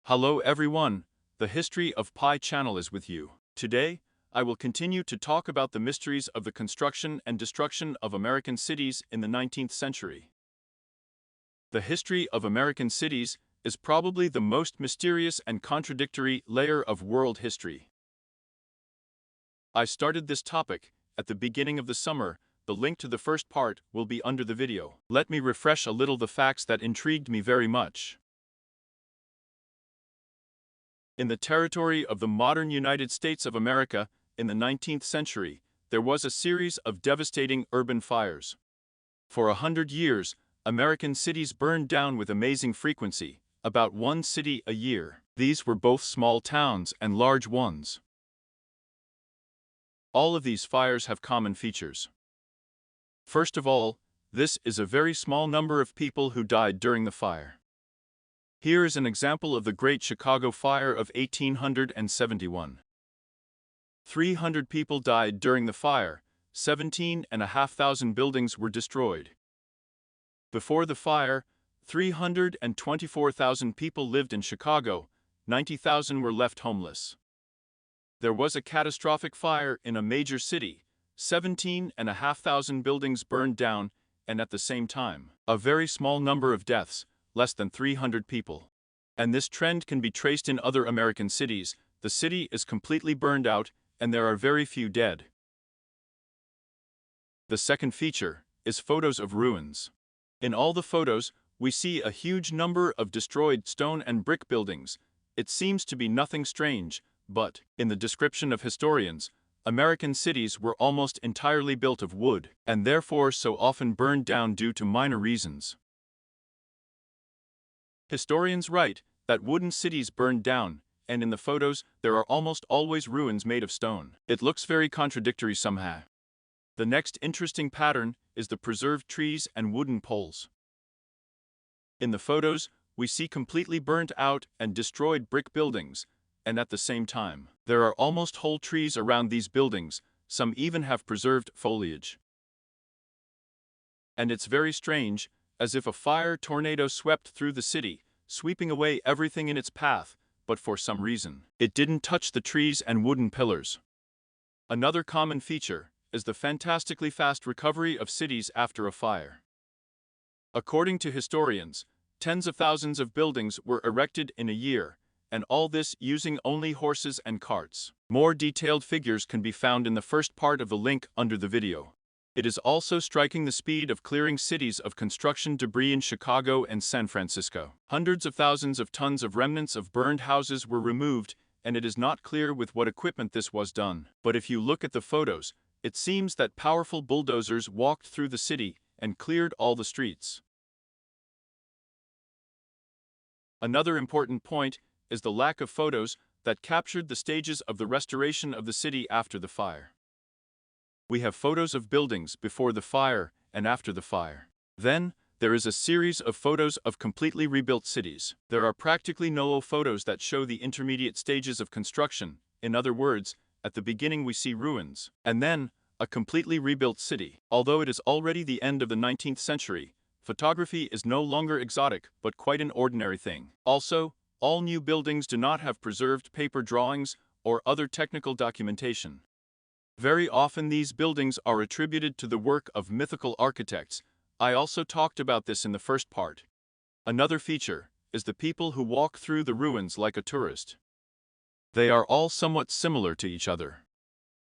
Hello everyone, the History of Pi channel is with you. Today, I will continue to talk about the mysteries of the construction and destruction of American cities in the 19th century. The history of American cities is probably the most mysterious and contradictory layer of world history. I started this topic at the beginning of the summer. The link to the first part will be under the video. Let me refresh a little the facts that intrigued me very much. In the territory of the modern United States of America, in the 19th century, there was a series of devastating urban fires. For 100 years, American cities burned down with amazing frequency, about one city a year. These were both small towns and large ones. All of these fires have common features. First of all, this is a very small number of people who died during the fire. Here is an example of the Great Chicago Fire of 1871. 300 people died during the fire, 17,500 buildings were destroyed. Before the fire, 324,000 people lived in Chicago, 90,000 were left homeless. There was a catastrophic fire in a major city, 17,500 buildings burned down, and at the same time, a very small number of deaths, less than 300 people. And this trend can be traced in other American cities. The city is completely burned out, and there are very few dead. The second feature is photos of ruins. In all the photos, we see a huge number of destroyed stone and brick buildings. It seems to be nothing strange, but, in the description of historians, American cities were almost entirely built of wood, and therefore so often burned down due to minor reasons. Historians write that wooden cities burned down, and in the photos there are almost always ruins made of stone. It looks very contradictory somehow. The next interesting pattern is the preserved trees and wooden poles. In the photos, we see completely burnt out and destroyed brick buildings, and at the same time, there are almost whole trees around these buildings, some even have preserved foliage. And it's very strange, as if a fire tornado swept through the city, sweeping away everything in its path, but for some reason, it didn't touch the trees and wooden pillars. Another common feature is the fantastically fast recovery of cities after a fire. According to historians, tens of thousands of buildings were erected in a year, and all this using only horses and carts. More detailed figures can be found in the first part of the link under the video. It is also striking the speed of clearing cities of construction debris in Chicago and San Francisco. Hundreds of thousands of tons of remnants of burned houses were removed, and it is not clear with what equipment this was done. But if you look at the photos, it seems that powerful bulldozers walked through the city and cleared all the streets. Another important point is the lack of photos that captured the stages of the restoration of the city after the fire. We have photos of buildings before the fire and after the fire. Then, there is a series of photos of completely rebuilt cities. There are practically no photos that show the intermediate stages of construction. In other words, at the beginning we see ruins, and then, a completely rebuilt city. Although it is already the end of the 19th century, photography is no longer exotic but quite an ordinary thing. Also, all new buildings do not have preserved paper drawings or other technical documentation. Very often these buildings are attributed to the work of mythical architects. I also talked about this in the first part. Another feature is the people who walk through the ruins like a tourist. They are all somewhat similar to each other.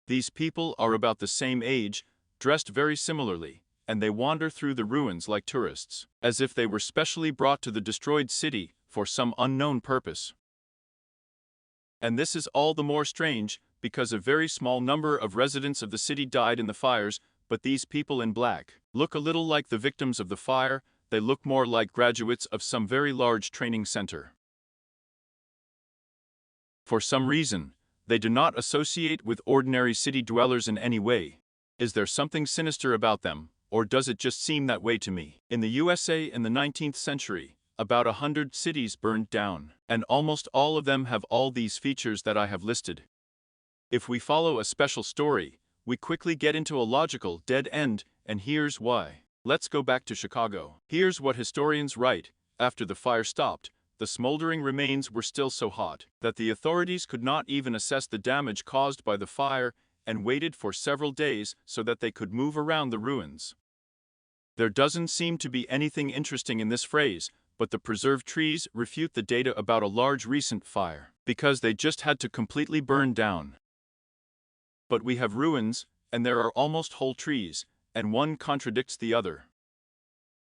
These people are about the same age, dressed very similarly, and they wander through the ruins like tourists, as if they were specially brought to the destroyed city for some unknown purpose. And this is all the more strange because a very small number of residents of the city died in the fires, but these people in black look a little like the victims of the fire. They look more like graduates of some very large training center. For some reason, they do not associate with ordinary city dwellers in any way. Is there something sinister about them, or does it just seem that way to me? In the USA in the 19th century, about 100 cities burned down, and almost all of them have all these features that I have listed. If we follow a special story, we quickly get into a logical dead end, and here's why. Let's go back to Chicago. Here's what historians write. After the fire stopped, the smoldering remains were still so hot that the authorities could not even assess the damage caused by the fire and waited for several days so that they could move around the ruins. There doesn't seem to be anything interesting in this phrase, but the preserved trees refute the data about a large recent fire, because they just had to completely burn down. But we have ruins, and there are almost whole trees, and one contradicts the other.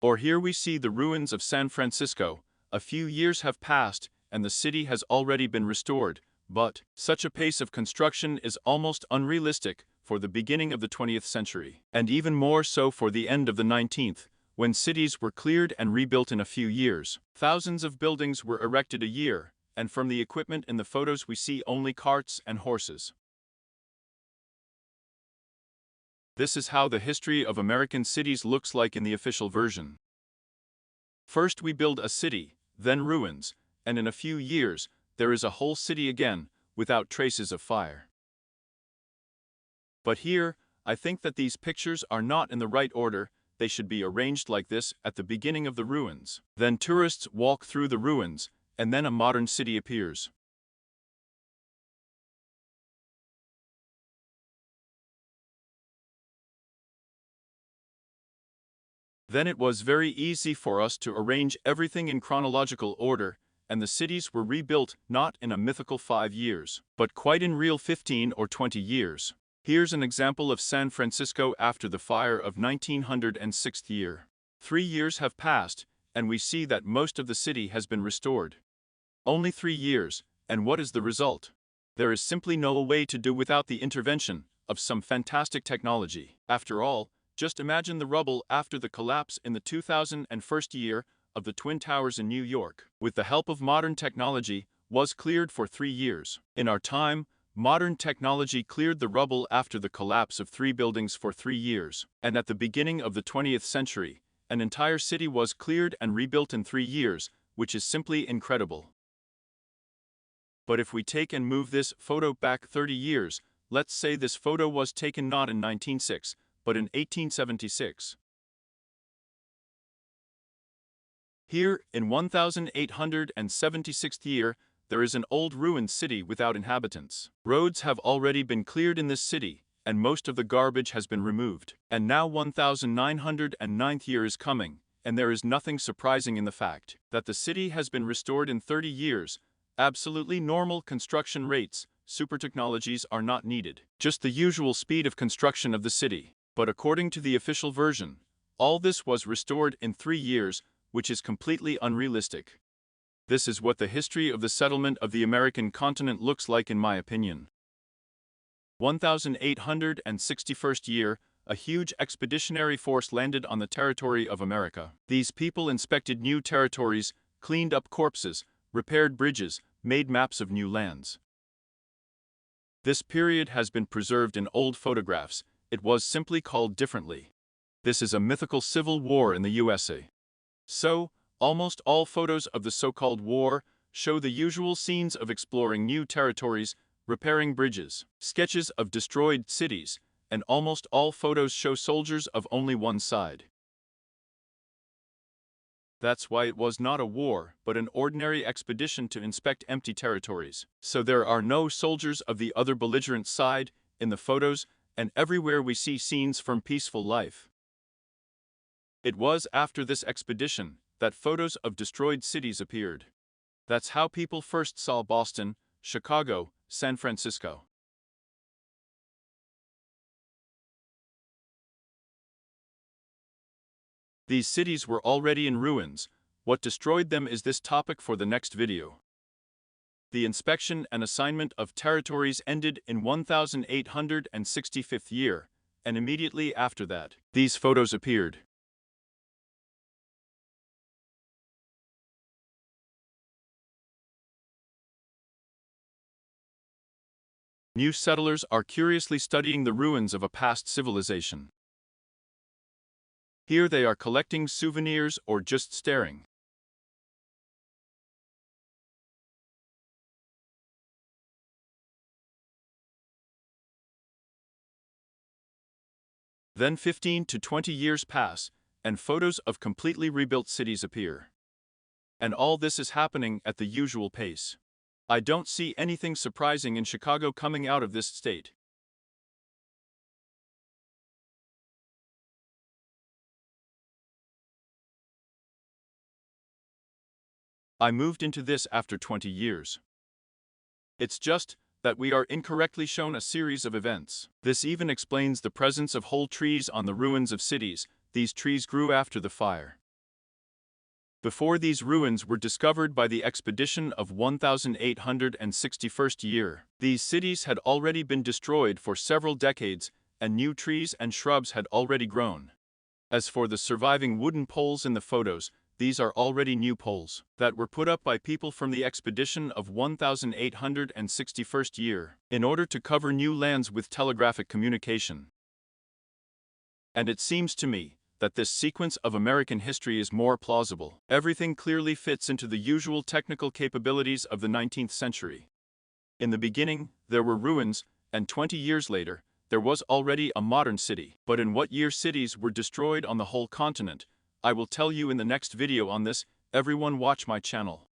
Or here we see the ruins of San Francisco. A few years have passed, and the city has already been restored, but such a pace of construction is almost unrealistic for the beginning of the 20th century, and even more so for the end of the 19th, when cities were cleared and rebuilt in a few years. Thousands of buildings were erected a year, and from the equipment in the photos we see only carts and horses. This is how the history of American cities looks like in the official version. First we build a city, then ruins, and in a few years, there is a whole city again, without traces of fire. But here, I think that these pictures are not in the right order. They should be arranged like this at the beginning of the ruins. Then tourists walk through the ruins, and then a modern city appears. Then it was very easy for us to arrange everything in chronological order, and the cities were rebuilt not in a mythical 5 years, but quite in real 15 or 20 years. Here's an example of San Francisco after the fire of 1906 year. 3 years have passed, and we see that most of the city has been restored. Only 3 years, and what is the result? There is simply no way to do without the intervention of some fantastic technology. After all, just imagine the rubble after the collapse in the 2001 year of the Twin Towers in New York. With the help of modern technology, was cleared for 3 years. In our time, modern technology cleared the rubble after the collapse of 3 buildings for 3 years. And at the beginning of the 20th century, an entire city was cleared and rebuilt in 3 years, which is simply incredible. But if we take and move this photo back 30 years, let's say this photo was taken not in 1906, but in 1876. Here, in 1876 year, there is an old ruined city without inhabitants. Roads have already been cleared in this city, and most of the garbage has been removed. And now 1909 year is coming, and there is nothing surprising in the fact that the city has been restored in 30 years. Absolutely normal construction rates, super technologies are not needed. Just the usual speed of construction of the city. But according to the official version, all this was restored in 3 years, which is completely unrealistic. This is what the history of the settlement of the American continent looks like in my opinion. 1861 year, a huge expeditionary force landed on the territory of America. These people inspected new territories, cleaned up corpses, repaired bridges, made maps of new lands. This period has been preserved in old photographs. It was simply called differently. This is a mythical civil war in the USA. So, almost all photos of the so-called war show the usual scenes of exploring new territories, repairing bridges, sketches of destroyed cities, and almost all photos show soldiers of only one side. That's why it was not a war, but an ordinary expedition to inspect empty territories. So there are no soldiers of the other belligerent side in the photos, and everywhere we see scenes from peaceful life. It was after this expedition that photos of destroyed cities appeared. That's how people first saw Boston, Chicago, San Francisco. These cities were already in ruins. What destroyed them is this topic for the next video. The inspection and assignment of territories ended in 1865 year, and immediately after that, these photos appeared. New settlers are curiously studying the ruins of a past civilization. Here they are collecting souvenirs or just staring. Then 15 to 20 years pass, and photos of completely rebuilt cities appear. And all this is happening at the usual pace. I don't see anything surprising in Chicago coming out of this state. I moved into this after 20 years. It's just that we are incorrectly shown a series of events. This even explains the presence of whole trees on the ruins of cities. These trees grew after the fire. Before these ruins were discovered by the expedition of 1861st year, these cities had already been destroyed for several decades, and new trees and shrubs had already grown. As for the surviving wooden poles in the photos, these are already new poles that were put up by people from the expedition of 1861st year in order to cover new lands with telegraphic communication. And it seems to me that this sequence of American history is more plausible. Everything clearly fits into the usual technical capabilities of the 19th century. In the beginning, there were ruins, and 20 years later, there was already a modern city. But in what year cities were destroyed on the whole continent, I will tell you in the next video on this. Everyone watch my channel.